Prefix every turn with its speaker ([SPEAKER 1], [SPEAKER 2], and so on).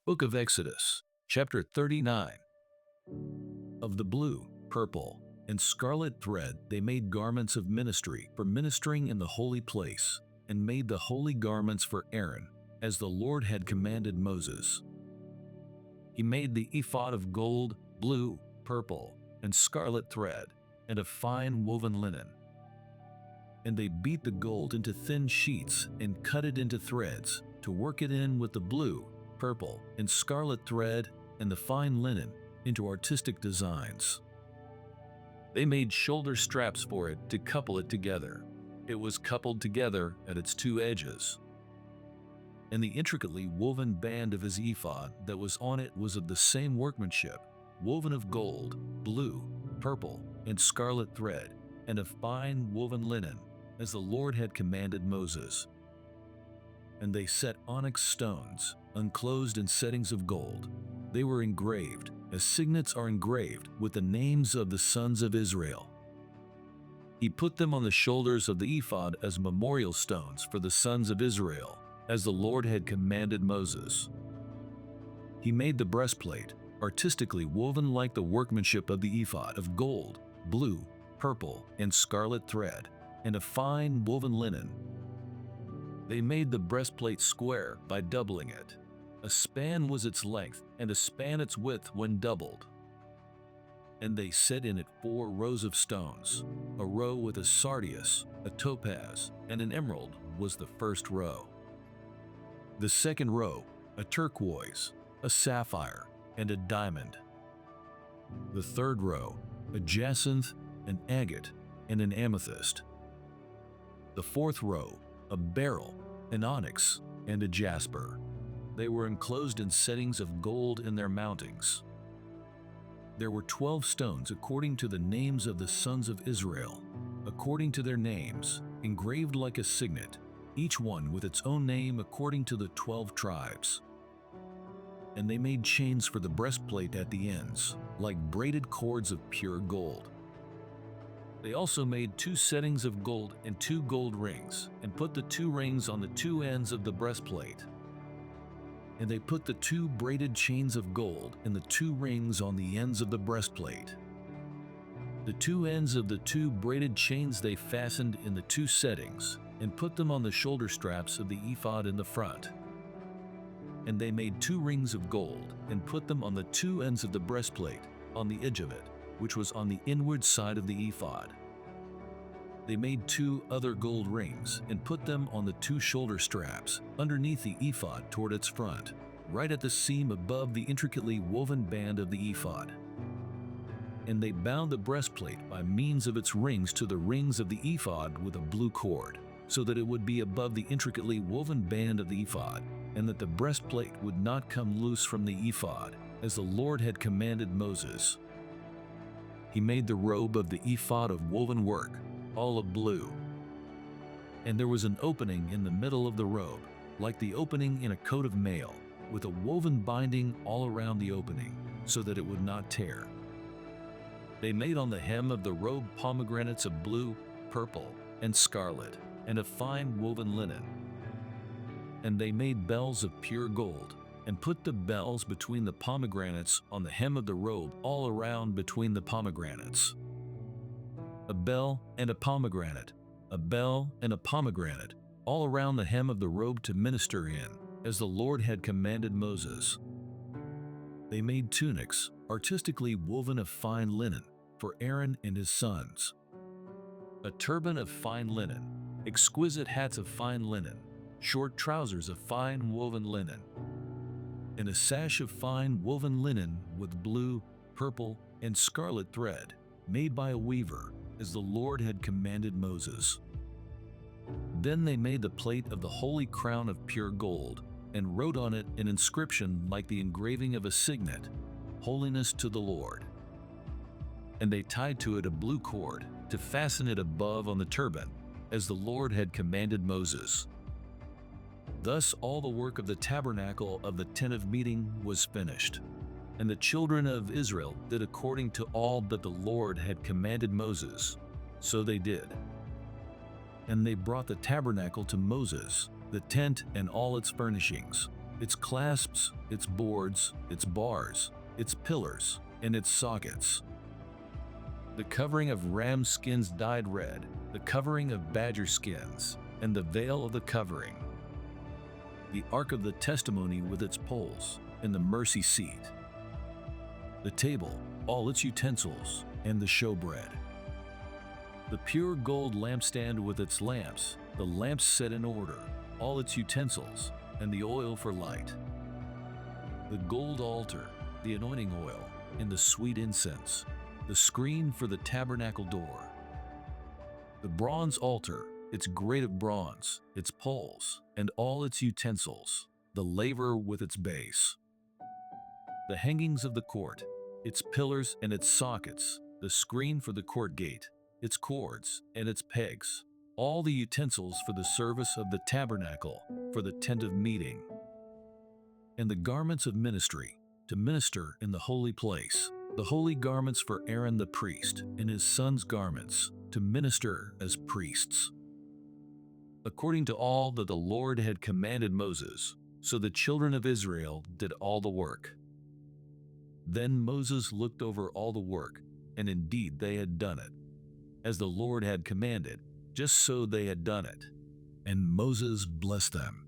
[SPEAKER 1] Book of Exodus, chapter 39. Of the blue, purple, and scarlet thread they made garments of ministry for ministering in the holy place, and made the holy garments for Aaron, as the Lord had commanded Moses. He made the ephod of gold, blue, purple, and scarlet thread, and of fine woven linen. And they beat the gold into thin sheets and cut it into threads, to work it in with the blue, purple, and scarlet thread and the fine linen into artistic designs. They made shoulder straps for it to couple it together. It was coupled together at its two edges. And the intricately woven band of his ephod that was on it was of the same workmanship, woven of gold, blue, purple, and scarlet thread, and of fine woven linen, as the Lord had commanded Moses. And they set onyx stones, enclosed in settings of gold. They were engraved, as signets are engraved, with the names of the sons of Israel. He put them on the shoulders of the ephod as memorial stones for the sons of Israel, as the Lord had commanded Moses. He made the breastplate, artistically woven like the workmanship of the ephod, of gold, blue, purple, and scarlet thread, and of fine woven linen. They made the breastplate square by doubling it. A span was its length, and a span its width when doubled. And they set in it 4 rows of stones. A row with a sardius, a topaz, and an emerald was the first row. The second row, a turquoise, a sapphire, and a diamond. The third row, a jacinth, an agate, and an amethyst. The fourth row, a beryl, an onyx, and a jasper. They were enclosed in settings of gold in their mountings. There were 12 stones according to the names of the sons of Israel, according to their names, engraved like a signet, each one with its own name according to the 12 tribes. And they made chains for the breastplate at the ends, like braided cords of pure gold. They also made 2 settings of gold and 2 gold rings, and put the 2 rings on the 2 ends of the breastplate. And they put the 2 braided chains of gold and the 2 rings on the ends of the breastplate. The 2 ends of the 2 braided chains they fastened in the 2 settings, and put them on the shoulder straps of the ephod in the front. And they made 2 rings of gold, and put them on the 2 ends of the breastplate, on the edge of it, which was on the inward side of the ephod. They made 2 other gold rings, and put them on the 2 shoulder straps, underneath the ephod toward its front, right at the seam above the intricately woven band of the ephod. And they bound the breastplate by means of its rings to the rings of the ephod with a blue cord, so that it would be above the intricately woven band of the ephod, and that the breastplate would not come loose from the ephod, as the Lord had commanded Moses. He made the robe of the ephod of woven work, all of blue. And there was an opening in the middle of the robe, like the opening in a coat of mail, with a woven binding all around the opening, so that it would not tear. They made on the hem of the robe pomegranates of blue, purple, and scarlet, and of fine woven linen. And they made bells of pure gold, and put the bells between the pomegranates on the hem of the robe all around between the pomegranates. A bell and a pomegranate, a bell and a pomegranate, all around the hem of the robe to minister in, as the Lord had commanded Moses. They made tunics, artistically woven of fine linen, for Aaron and his sons. A turban of fine linen, exquisite hats of fine linen, short trousers of fine woven linen, and a sash of fine woven linen with blue, purple, and scarlet thread, made by a weaver, as the Lord had commanded Moses. Then they made the plate of the holy crown of pure gold, and wrote on it an inscription like the engraving of a signet, "Holiness to the Lord." And they tied to it a blue cord, to fasten it above on the turban, as the Lord had commanded Moses. Thus all the work of the tabernacle of the tent of meeting was finished. And the children of Israel did according to all that the Lord had commanded Moses. So they did. And they brought the tabernacle to Moses, the tent and all its furnishings, its clasps, its boards, its bars, its pillars, and its sockets. The covering of ram skins dyed red, the covering of badger skins, and the veil of the covering. The ark of the testimony with its poles, and the mercy seat. The table, all its utensils, and the showbread. The pure gold lampstand with its lamps, the lamps set in order, all its utensils, and the oil for light. The gold altar, the anointing oil, and the sweet incense, the screen for the tabernacle door. The bronze altar, its grate of bronze, its poles, and all its utensils, the laver with its base. The hangings of the court, its pillars and its sockets, the screen for the court gate, its cords and its pegs, all the utensils for the service of the tabernacle, for the tent of meeting. And the garments of ministry, to minister in the holy place, the holy garments for Aaron the priest, and his sons' garments, to minister as priests. According to all that the Lord had commanded Moses, so the children of Israel did all the work. Then Moses looked over all the work, and indeed they had done it. As the Lord had commanded, just so they had done it. And Moses blessed them.